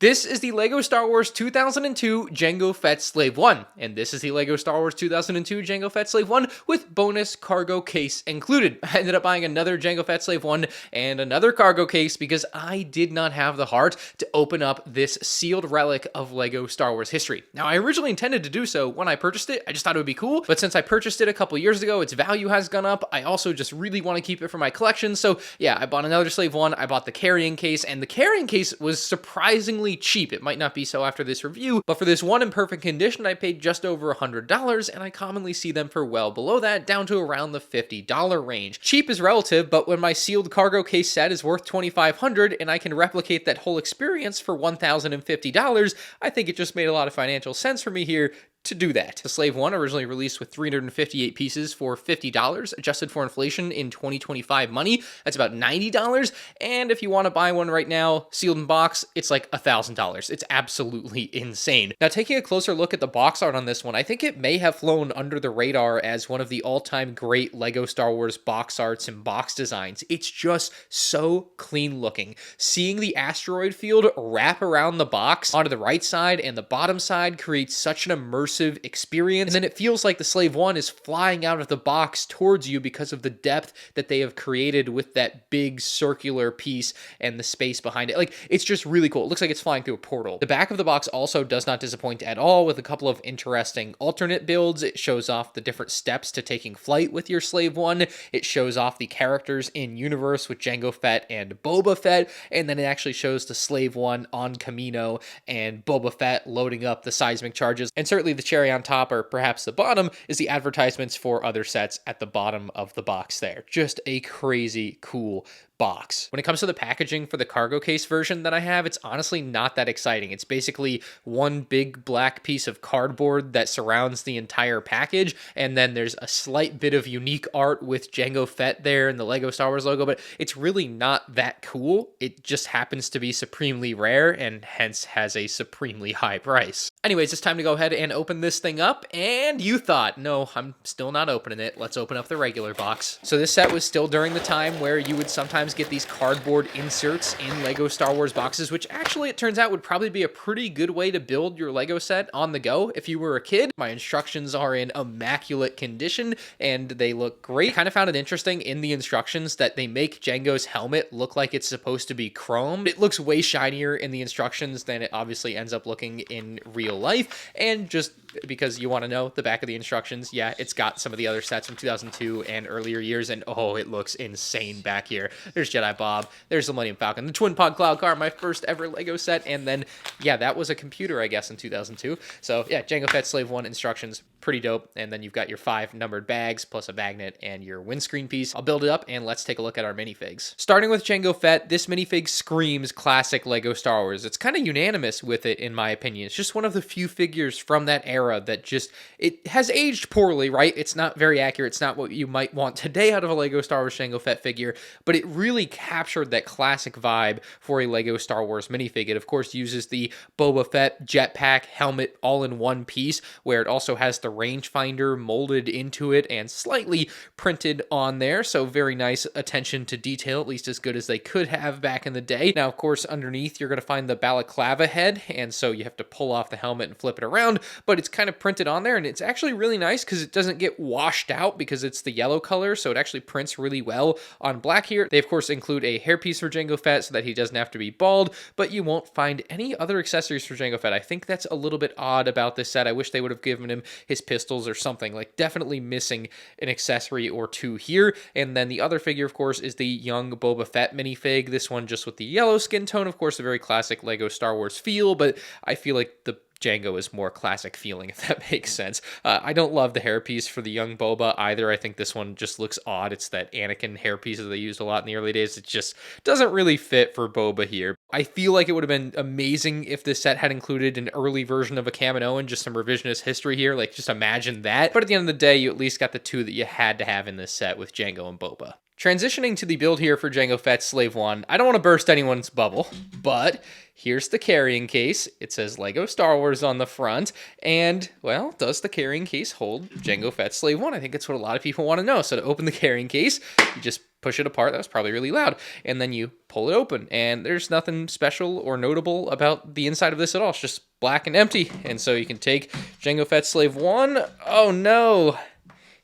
This is the LEGO Star Wars 2002 Jango Fett Slave 1, and this is the LEGO Star Wars 2002 Jango Fett Slave 1 with bonus cargo case included. I ended up buying another Jango Fett Slave 1 and another cargo case because I did not have the heart to open up this sealed relic of LEGO Star Wars history. Now, I originally intended to do so when I purchased it. I just thought it would be cool, but since I purchased it a couple years ago, its value has gone up. I also just really want to keep it for my collection, so yeah, I bought another Slave 1, I bought the carrying case, and the carrying case was surprisingly cheap. It might not be so after this review, but for this one in perfect condition, I paid just over $100, and I commonly see them for well below that, down to around the $50 range. Cheap is relative, but when my sealed cargo case set is worth $2,500 and I can replicate that whole experience for $1,050, I think it just made a lot of financial sense for me here to do that. The Slave 1 originally released with 358 pieces for $50, adjusted for inflation in 2025 money, that's about $90, and if you want to buy one right now, sealed in box, it's like $1,000. It's absolutely insane. Now, taking a closer look at the box art on this one, I think it may have flown under the radar as one of the all-time great LEGO Star Wars box arts and box designs. It's just so clean looking. Seeing the asteroid field wrap around the box onto the right side and the bottom side creates such an immersive experience, and then it feels like the Slave 1 is flying out of the box towards you because of the depth that they have created with that big circular piece and the space behind it. Like, it's just really cool. It looks like it's flying through a portal. The back of the box also does not disappoint at all, with a couple of interesting alternate builds. It shows off the different steps to taking flight with your Slave 1. It shows off the characters in universe with Jango Fett and Boba Fett, and then it actually shows the Slave 1 on Kamino and Boba Fett loading up the seismic charges. And certainly the cherry on top, or perhaps the bottom, is the advertisements for other sets at the bottom of the box there. Just a crazy cool box. When it comes to the packaging for the cargo case version that I have, it's honestly not that exciting. It's basically one big black piece of cardboard that surrounds the entire package, and then there's a slight bit of unique art with Jango Fett there and the LEGO Star Wars logo, but it's really not that cool. It just happens to be supremely rare and hence has a supremely high price. Anyways, it's time to go ahead and open this thing up, and you thought, no, I'm still not opening it. Let's open up the regular box. So this set was still during the time where you would sometimes get these cardboard inserts in LEGO Star Wars boxes, which actually it turns out would probably be a pretty good way to build your LEGO set on the go if you were a kid. My instructions are in immaculate condition and they look great. I kind of found it interesting in the instructions that they make Jango's helmet look like it's supposed to be chromed. It looks way shinier in the instructions than it obviously ends up looking in real life, and just because you want to know the back of the instructions, yeah, it's got some of the other sets from 2002 and earlier years, and oh, it looks insane back here. There's Jedi Bob, there's the Millennium Falcon, the Twin Pod Cloud Car, my first ever LEGO set, and then, yeah, that was a computer, I guess, in 2002. So, yeah, Jango Fett Slave 1 instructions, pretty dope, and then you've got your 5 numbered bags, plus a magnet, and your windscreen piece. I'll build it up, and let's take a look at our minifigs. Starting with Jango Fett, this minifig screams classic LEGO Star Wars. It's kind of unanimous with it, in my opinion. It's just one of the few figures from that era that just, it has aged poorly, right? It's not very accurate. It's not what you might want today out of a LEGO Star Wars Jango Fett figure, but it really captured that classic vibe for a LEGO Star Wars minifig. It, of course, uses the Boba Fett jetpack helmet all in one piece, where it also has the rangefinder molded into it and slightly printed on there, so very nice attention to detail, at least as good as they could have back in the day. Now, of course, underneath you're going to find the balaclava head, and so you have to pull off the helmet and flip it around, but it's kind of printed on there, and it's actually really nice because it doesn't get washed out because it's the yellow color, so it actually prints really well on black here. They, of course, include a hairpiece for Jango Fett so that he doesn't have to be bald, but you won't find any other accessories for Jango Fett. I think that's a little bit odd about this set. I wish they would have given him his pistols or something. Like, definitely missing an accessory or two here. And then the other figure, of course, is the young Boba Fett minifig. This one just with the yellow skin tone, of course, a very classic LEGO Star Wars feel, but I feel like the Jango is more classic feeling, if that makes sense. I don't love the hairpiece for the young Boba either. I think this one just looks odd. It's that Anakin hairpiece that they used a lot in the early days. It just doesn't really fit for Boba here. I feel like it would have been amazing if this set had included an early version of a Kamino and just some revisionist history here. Like, just imagine that. But at the end of the day, you at least got the two that you had to have in this set with Jango and Boba. Transitioning to the build here for Jango Fett's Slave 1, I don't want to burst anyone's bubble, but here's the carrying case. It says LEGO Star Wars on the front, and, well, does the carrying case hold Jango Fett's Slave 1? I think that's what a lot of people want to know. So to open the carrying case, you just push it apart. That was probably really loud. And then you pull it open, and there's nothing special or notable about the inside of this at all. It's just black and empty. And so you can take Jango Fett's Slave 1. Oh no,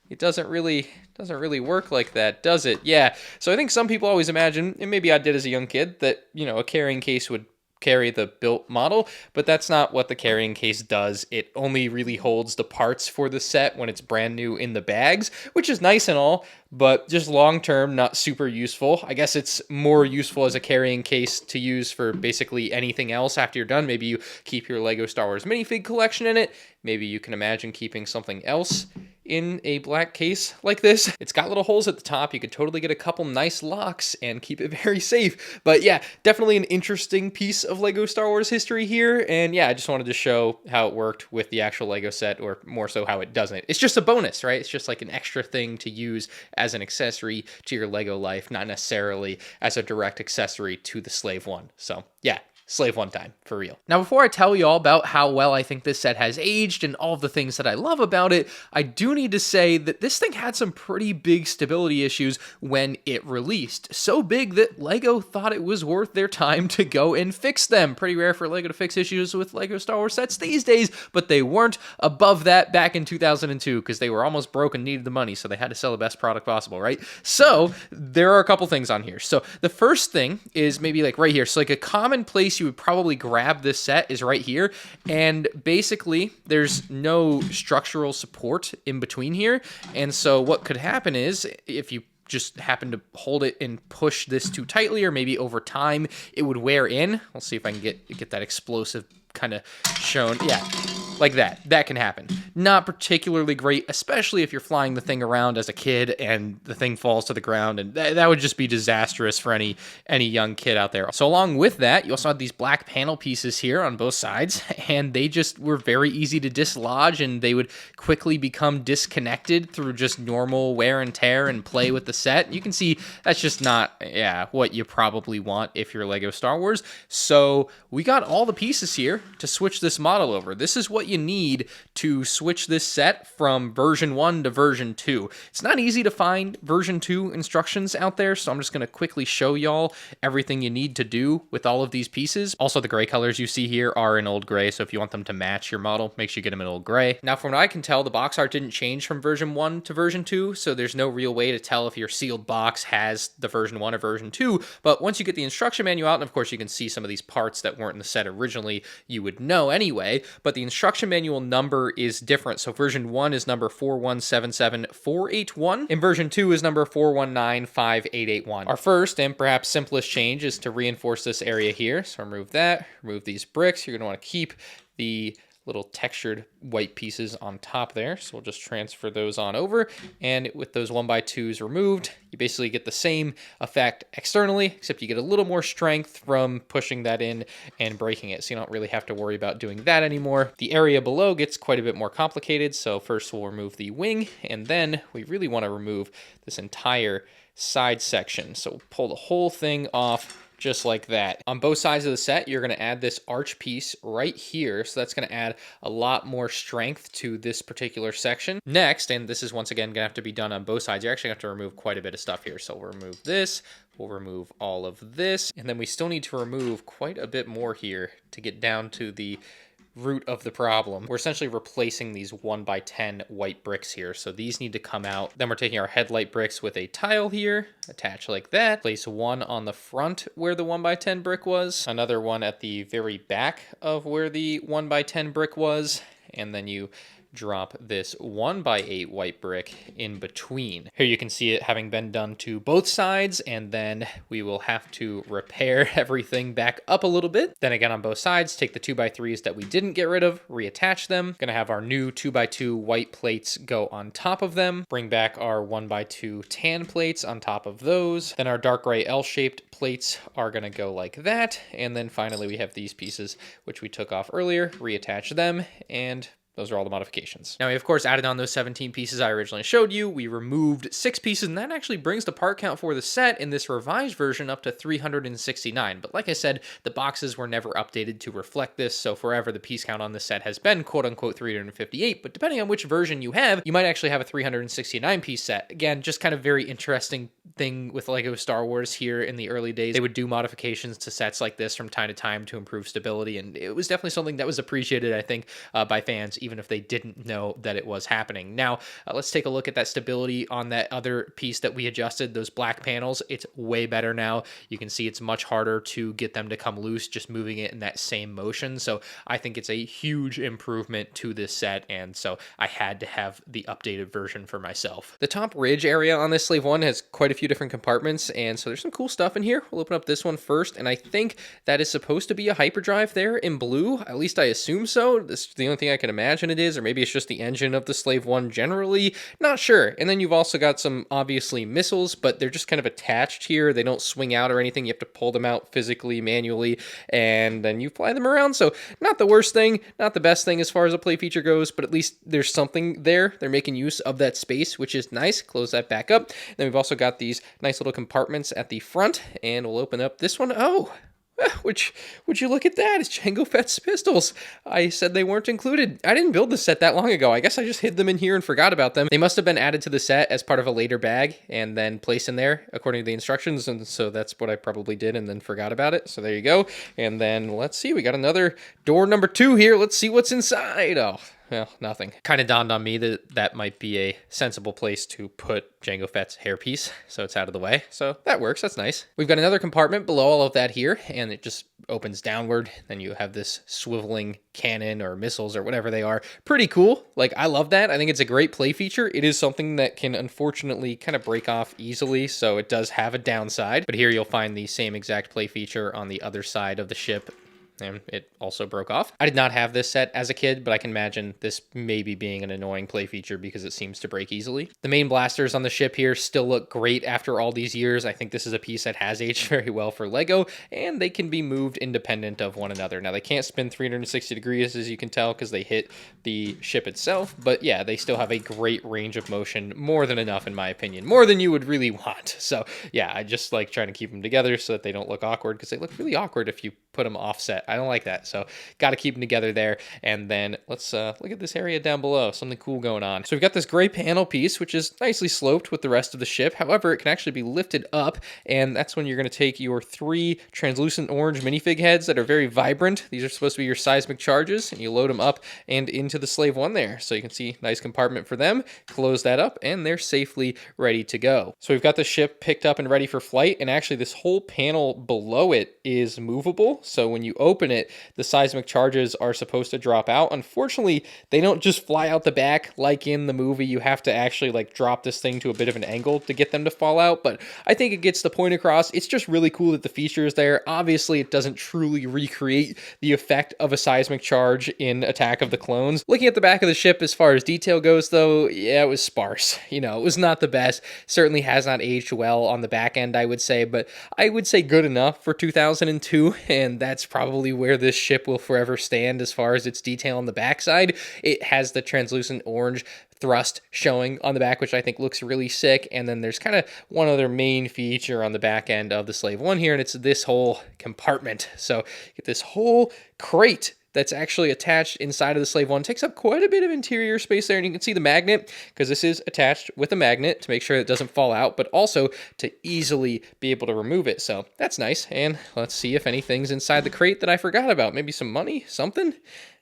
it doesn't really work like that, does it? Yeah. So I think some people always imagine, and maybe I did as a young kid, that, you know, a carrying case would carry the built model, but that's not what the carrying case does. It only really holds the parts for the set when it's brand new in the bags, which is nice and all, but just long term, not super useful. I guess it's more useful as a carrying case to use for basically anything else after you're done. Maybe you keep your Lego Star Wars minifig collection in it. Maybe you can imagine keeping something else in a black case like this. It's got little holes at the top. You could totally get a couple nice locks and keep it very safe. But yeah, definitely an interesting piece of Lego Star Wars history here. And yeah, I just wanted to show how it worked with the actual Lego set, or more so how it doesn't. It's just a bonus, right? It's just like an extra thing to use as an accessory to your Lego life, not necessarily as a direct accessory to the Slave 1. So yeah, Slave 1 time, for real. Now, before I tell you all about how well I think this set has aged and all of the things that I love about it, I do need to say that this thing had some pretty big stability issues when it released. So big that LEGO thought it was worth their time to go and fix them. Pretty rare for LEGO to fix issues with LEGO Star Wars sets these days, but they weren't above that back in 2002 because they were almost broke and needed the money, so they had to sell the best product possible, right? So there are a couple things on here. So the first thing is maybe like right here. So like a common place you would probably grab this set is right here, and basically there's no structural support in between here, and so what could happen is if you just happen to hold it and push this too tightly, or maybe over time it would wear in. We'll see if I can get that explosive kind of shown. Yeah, like that. That can happen. Not particularly great, especially if you're flying the thing around as a kid and the thing falls to the ground, and that would just be disastrous for any young kid out there. So along with that, you also have these black panel pieces here on both sides, and they just were very easy to dislodge, and they would quickly become disconnected through just normal wear and tear and play with the set. You can see that's just not, what you probably want if you're Lego Star Wars. So we got all the pieces here to switch this model over. This is what you need to switch this set from version 1 to version 2. It's not easy to find version 2 instructions out there, so I'm just going to quickly show y'all everything you need to do with all of these pieces. Also, the gray colors you see here are in old gray, so if you want them to match your model, make sure you get them in old gray. Now, from what I can tell, the box art didn't change from version 1 to version 2, so there's no real way to tell if your sealed box has the version 1 or version 2, but once you get the instruction manual out, and of course you can see some of these parts that weren't in the set originally, you would know anyway, but the instruction manual number is different. So version 1 is number 4177481, and version 2 is number 4195881. Our first and perhaps simplest change is to reinforce this area here. So remove that, remove these bricks. You're going to want to keep the little textured white pieces on top there. So we'll just transfer those on over. And with those 1x2s removed, you basically get the same effect externally, except you get a little more strength from pushing that in and breaking it. So you don't really have to worry about doing that anymore. The area below gets quite a bit more complicated. So first we'll remove the wing, and then we really want to remove this entire side section. So we'll pull the whole thing off just like that. On both sides of the set, you're going to add this arch piece right here. So that's going to add a lot more strength to this particular section. Next, and this is once again going to have to be done on both sides, you actually have to remove quite a bit of stuff here. So we'll remove this, we'll remove all of this, and then we still need to remove quite a bit more here to get down to the root of the problem. We're essentially replacing these 1x10 white bricks here. So these need to come out. Then we're taking our headlight bricks with a tile here, attach like that. Place one on the front where the 1x10 brick was, another one at the very back of where the 1x10 brick was, and then you drop this 1x8 white brick in between. Here you can see it having been done to both sides, and then we will have to repair everything back up a little bit. Then again on both sides, take the 2x3s that we didn't get rid of, reattach them. Gonna have our new 2x2 white plates go on top of them. Bring back our 1x2 tan plates on top of those. Then our dark gray L-shaped plates are gonna go like that. And then finally we have these pieces, which we took off earlier, reattach them, and those are all the modifications. Now, we of course added on those 17 pieces I originally showed you. We removed 6 pieces, and that actually brings the part count for the set in this revised version up to 369. But like I said, the boxes were never updated to reflect this, so forever the piece count on this set has been quote-unquote 358. But depending on which version you have, you might actually have a 369 piece set. Again, just kind of very interesting thing with Lego Star Wars here in the early days. They would do modifications to sets like this from time to time to improve stability, and it was definitely something that was appreciated, I think, by fans, even if they didn't know that it was happening. Now, let's take a look at that stability on that other piece that we adjusted, those black panels. It's way better now. You can see it's much harder to get them to come loose just moving it in that same motion. So I think it's a huge improvement to this set, and so I had to have the updated version for myself. The top ridge area on this Slave 1 has quite a few different compartments, and so there's some cool stuff in here. We'll open up this one first, and I think that is supposed to be a hyperdrive there in blue. At least I assume so. This is the only thing I can imagine it is, or maybe it's just the engine of the Slave 1 generally. Not sure. And then you've also got some, obviously, missiles, but they're just kind of attached here. They don't swing out or anything. You have to pull them out physically, manually, and then you fly them around. So not the worst thing, not the best thing as far as a play feature goes, but at least there's something there. They're making use of that space, which is nice. Close that back up. Then we've also got these nice little compartments at the front, and we'll open up this one. Oh, would you look at that? It's Jango Fett's pistols. I said they weren't included. I didn't build the set that long ago. I guess I just hid them in here and forgot about them. They must have been added to the set as part of a later bag and then placed in there according to the instructions, and so that's what I probably did and then forgot about it. So there you go. And then let's see, we got another door number 2 here. Let's see what's inside. Oh, well, nothing. Kind of dawned on me that that might be a sensible place to put Jango Fett's hairpiece, so it's out of the way. So that works. That's nice. We've got another compartment below all of that here, and it just opens downward. Then you have this swiveling cannon or missiles or whatever they are. Pretty cool. Like, I love that. I think it's a great play feature. It is something that can unfortunately kind of break off easily, so it does have a downside. But here you'll find the same exact play feature on the other side of the ship, and it also broke off. I did not have this set as a kid, but I can imagine this maybe being an annoying play feature because it seems to break easily. The main blasters on the ship here still look great after all these years. I think this is a piece that has aged very well for Lego, and they can be moved independent of one another. Now, they can't spin 360 degrees, as you can tell, because they hit the ship itself, but yeah, they still have a great range of motion, more than enough in my opinion, more than you would really want. So yeah, I just like trying to keep them together so that they don't look awkward, because they look really awkward if you put them offset. I don't like that, so got to keep them together there. And then let's look at this area down below. Something cool going on. So we've got this gray panel piece, which is nicely sloped with the rest of the ship. However, it can actually be lifted up, and that's when you're going to take your 3 translucent orange minifig heads that are very vibrant. These are supposed to be your seismic charges, and you load them up and into the Slave 1 there. So you can see nice compartment for them. Close that up, and they're safely ready to go. So we've got the ship picked up and ready for flight, and actually this whole panel below it is movable. So when you open it, the seismic charges are supposed to drop out. Unfortunately, they don't just fly out the back like in the movie. You have to actually like drop this thing to a bit of an angle to get them to fall out, but I think it gets the point across. It's just really cool that the feature is there. Obviously, it doesn't truly recreate the effect of a seismic charge in Attack of the Clones. Looking at the back of the ship as far as detail goes, though, yeah, it was sparse. You know, it was not the best. Certainly has not aged well on the back end, I would say, but I would say good enough for 2002, and that's probably where this ship will forever stand as far as its detail on the backside. It has the translucent orange thrust showing on the back, which I think looks really sick. And then there's kind of one other main feature on the back end of the Slave 1 here, and it's this whole compartment. So you get this whole crate that's actually attached inside of the Slave 1. Takes up quite a bit of interior space there, and you can see the magnet, because this is attached with a magnet to make sure it doesn't fall out, but also to easily be able to remove it. So that's nice, and let's see if anything's inside the crate that I forgot about. Maybe some money, something?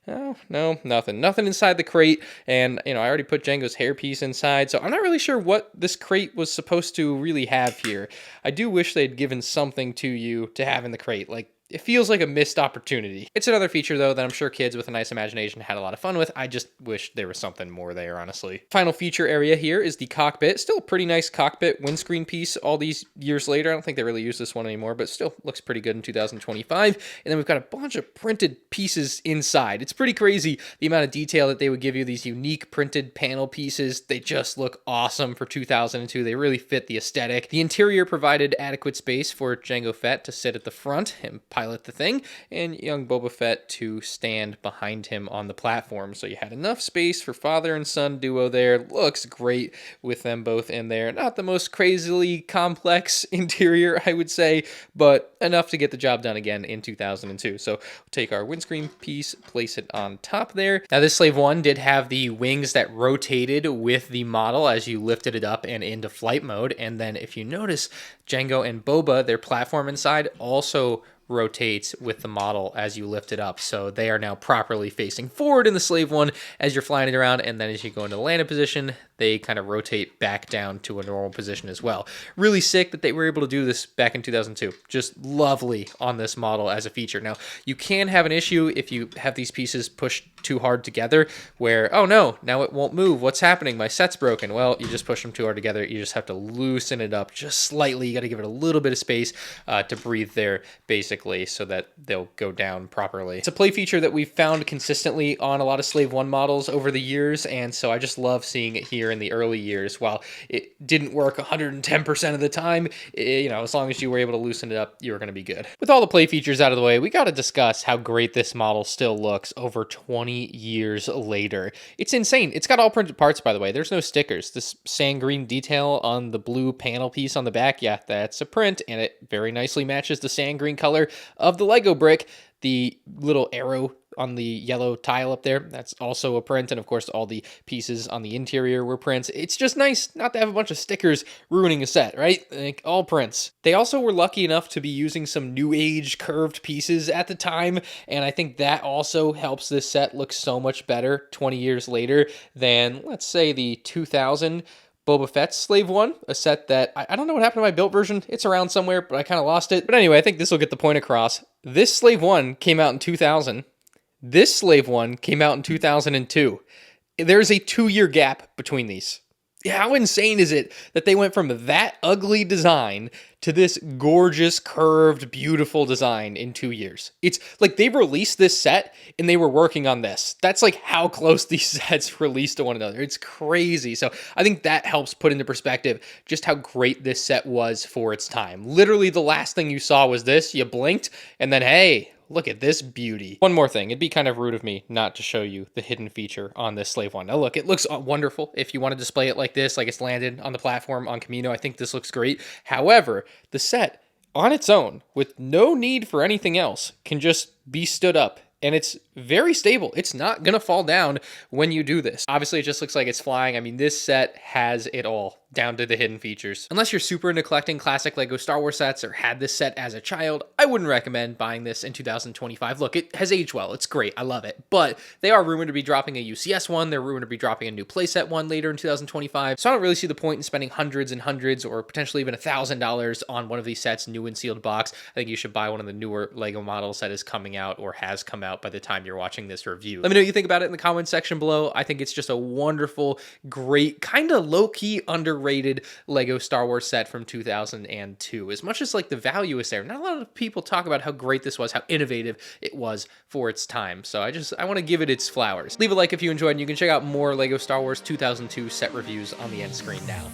Oh, no, nothing. Nothing inside the crate, and, you know, I already put Jango's hairpiece inside, so I'm not really sure what this crate was supposed to really have here. I do wish they'd given something to you to have in the crate, like, it feels like a missed opportunity. It's another feature, though, that I'm sure kids with a nice imagination had a lot of fun with. I just wish there was something more there, honestly. Final feature area here is the cockpit. Still a pretty nice cockpit windscreen piece all these years later. I don't think they really use this one anymore, but still looks pretty good in 2025. And then we've got a bunch of printed pieces inside. It's pretty crazy the amount of detail that they would give you, these unique printed panel pieces. They just look awesome for 2002. They really fit the aesthetic. The interior provided adequate space for Jango Fett to sit at the front and pilot the thing, and young Boba Fett to stand behind him on the platform. So you had enough space for father and son duo there. Looks great with them both in there. Not the most crazily complex interior, I would say, but enough to get the job done again in 2002. So we'll take our windscreen piece, place it on top there. Now this Slave 1 did have the wings that rotated with the model as you lifted it up and into flight mode. And then if you notice, Jango and Boba, their platform inside, also rotates with the model as you lift it up. So they are now properly facing forward in the Slave 1 as you're flying it around, and then as you go into the landing position, they kind of rotate back down to a normal position as well. Really sick that they were able to do this back in 2002. Just lovely on this model as a feature. Now, you can have an issue if you have these pieces pushed too hard together where, oh no, now it won't move. What's happening? My set's broken. Well, you just push them too hard together. You just have to loosen it up just slightly. You got to give it a little bit of space to breathe there, basically, so that they'll go down properly. It's a play feature that we've found consistently on a lot of Slave 1 models over the years, and so I just love seeing it here in the early years. While it didn't work 110% of the time, you know, as long as you were able to loosen it up, you were going to be good. With all the play features out of the way, we got to discuss how great this model still looks over 20 years later. It's insane. It's got all printed parts, by the way. There's no stickers. This sand green detail on the blue panel piece on the back, yeah, that's a print, and it very nicely matches the sand green color of the Lego brick. The little arrow on the yellow tile up there, that's also a print, and of course all the pieces on the interior were prints. It's just nice not to have a bunch of stickers ruining a set, right? Like, all prints. They also were lucky enough to be using some new age curved pieces at the time, and I think that also helps this set look so much better 20 years later than, let's say, the 2000 Boba Fett's Slave 1, a set that I don't know what happened to my built version. It's around somewhere, but I kind of lost it. But anyway, I think this will get the point across. This Slave 1 came out in 2000. This Slave 1 came out in 2002. There's a 2-year gap between these. How insane is it that they went from that ugly design to this gorgeous, curved, beautiful design in 2 years? It's like they released this set and they were working on this. That's like how close these sets released to one another. It's crazy. So I think that helps put into perspective just how great this set was for its time. Literally the last thing you saw was this. You blinked and then, hey, look at this beauty. One more thing. It'd be kind of rude of me not to show you the hidden feature on this Slave 1. Now look, it looks wonderful. If you want to display it like this, like it's landed on the platform on Camino, I think this looks great. However, the set on its own, with no need for anything else, can just be stood up. And it's very stable. It's not going to fall down when you do this. Obviously, it just looks like it's flying. I mean, this set has it all, down to the hidden features. Unless you're super into collecting classic Lego Star Wars sets or had this set as a child, I wouldn't recommend buying this in 2025. Look, it has aged well. It's great. I love it. But they are rumored to be dropping a UCS one. They're rumored to be dropping a new playset one later in 2025. So I don't really see the point in spending hundreds and hundreds or potentially even $1,000 on one of these sets, new and sealed box. I think you should buy one of the newer Lego models that is coming out or has come out by the time you're watching this review. Let me know what you think about it in the comments section below. I think it's just a wonderful, great, kind of low-key underrated Lego Star Wars set from 2002. As much as like the value is there, not a lot of people talk about how great this was, how innovative it was for its time. So I want to give it its flowers. Leave a like if you enjoyed, and you can check out more Lego Star Wars 2002 set reviews on the end screen now.